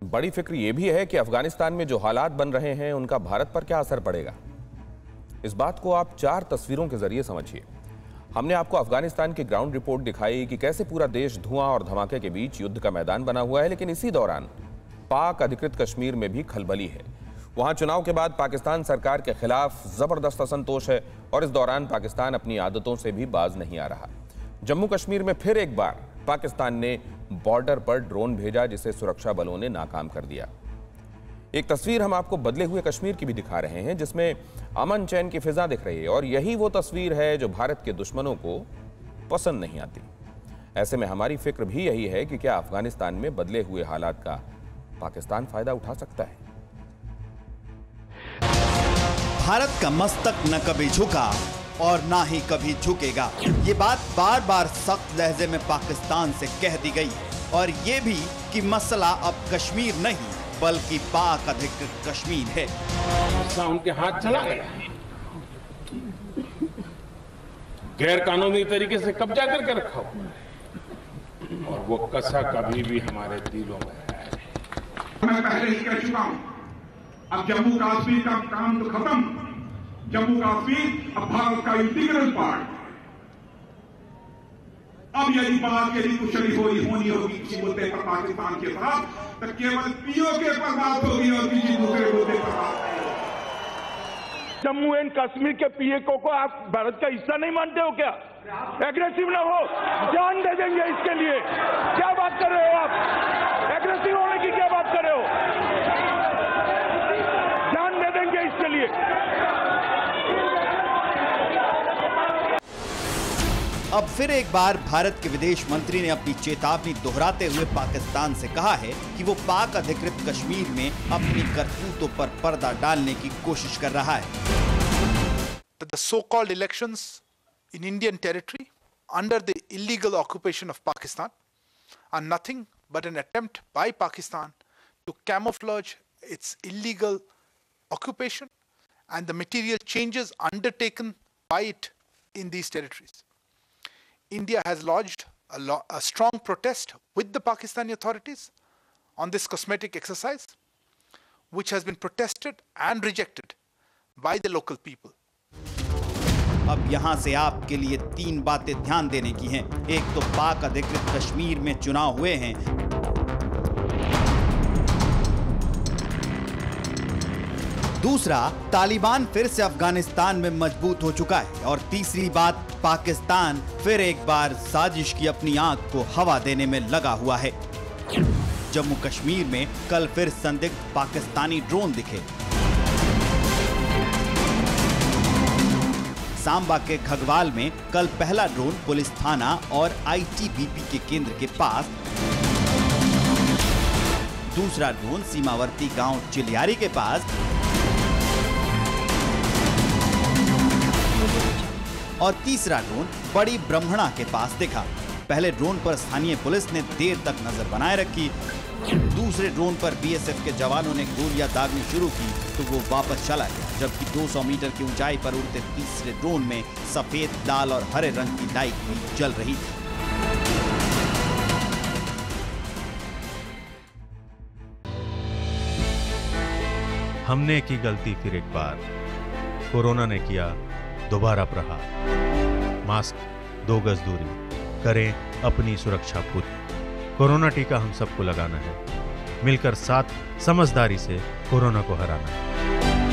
बड़ी फिक्र यह भी है कि अफगानिस्तान में जो हालात बन रहे हैं उनका भारत पर क्या असर पड़ेगा। इस बात को आप 4 तस्वीरों के जरिए समझिए। हमने आपको अफगानिस्तान की ग्राउंड रिपोर्ट दिखाई कि कैसे पूरा देश धुआं और धमाके के बीच युद्ध का मैदान बना हुआ है, लेकिन इसी दौरान पाक अधिकृत कश्मीर में भी खलबली है। वहां चुनाव के बाद पाकिस्तान सरकार के खिलाफ जबरदस्त असंतोष है और इस दौरान पाकिस्तान अपनी आदतों से भी बाज नहीं आ रहा। जम्मू कश्मीर में फिर एक बार पाकिस्तान ने बॉर्डर पर ड्रोन भेजा, जिसे सुरक्षा बलों ने नाकाम कर दिया। एक तस्वीर हम आपको बदले हुए कश्मीर की भी दिखा रहे हैं, जिसमें अमन चैन की फिजा दिख रही है और यही वो तस्वीर है जो भारत के दुश्मनों को पसंद नहीं आती। ऐसे में हमारी फिक्र भी यही है कि क्या अफगानिस्तान में बदले हुए हालात का पाकिस्तान फायदा उठा सकता है। भारत का मस्तक न कभी झुका और ना ही कभी झुकेगा, ये बात बार बार सख्त लहजे में पाकिस्तान से कह दी गई। और ये भी कि मसला अब कश्मीर नहीं बल्कि पाक अधिकृत कश्मीर है। उनके हाथ चला गया, गैर कानूनी तरीके से कब्जा करके रखा हुआ और वो कसा कभी भी हमारे दिलों में है। मैं पहले ही कह चुका हूं, अब जम्मू कश्मीर का काम तो खत्म। जम्मू कश्मीर अब भारत का इंटीग्रल पार्ट। अब यदि बात कुशली होनी होगी किसी मुद्दे पर पाकिस्तान के साथ, तो केवल पीओके पर बात होगी और किसी दूसरे मुद्दे पर बात नहीं होगी। जम्मू एंड कश्मीर के पीएको को आप भारत का हिस्सा नहीं मानते हो क्या? एग्रेसिव ना हो, जान दे देंगे इसके लिए। क्या बात कर रहे हो आप? एग्रेसिव होने की क्या बात कर रहे हो? जान दे देंगे इसके लिए। अब फिर एक बार भारत के विदेश मंत्री ने अपनी चेतावनी दोहराते हुए पाकिस्तान से कहा है कि वो पाक अधिकृत कश्मीर में अपनी करतूतों पर पर्दा डालने की कोशिश कर रहा है। The so-called elections in Indian territory under the illegal occupation of Pakistan are nothing but an attempt by Pakistan to camouflage its illegal occupation and the material changes undertaken by it in these territories. India has lodged a strong protest with the Pakistani authorities on this cosmetic exercise, which has been protested and rejected by the local people. अब यहां से आपके लिए 3 बातें ध्यान देने की हैं। एक तो पाक अधिकृत कश्मीर में चुनाव हुए हैं, दूसरा तालिबान फिर से अफगानिस्तान में मजबूत हो चुका है और तीसरी बात पाकिस्तान फिर एक बार साजिश की अपनी आंख को हवा देने में लगा हुआ है। जम्मू कश्मीर में कल फिर संदिग्ध पाकिस्तानी ड्रोन दिखे। सांबा के घगवाल में कल पहला ड्रोन पुलिस थाना और आईटीबीपी के केंद्र के पास, दूसरा ड्रोन सीमावर्ती गांव चिलियारी के पास और तीसरा ड्रोन बड़ी ब्रह्मणा के पास दिखा। पहले ड्रोन पर स्थानीय पुलिस ने देर तक नजर बनाए रखी, दूसरे ड्रोन पर बीएसएफ के जवानों ने गोलियां दागनी शुरू की तो वो वापस चला गया, जबकि 200 मीटर की ऊंचाई पर उड़ते तीसरे ड्रोन में सफेद, लाल और हरे रंग की लाइट भी जल रही थी। हमने की गलती फिर एक बार, कोरोना ने किया दोबारा प्रहार। मास्क, 2 गज दूरी, करें अपनी सुरक्षा खुद। कोरोना टीका हम सबको लगाना है, मिलकर साथ समझदारी से कोरोना को हराना है।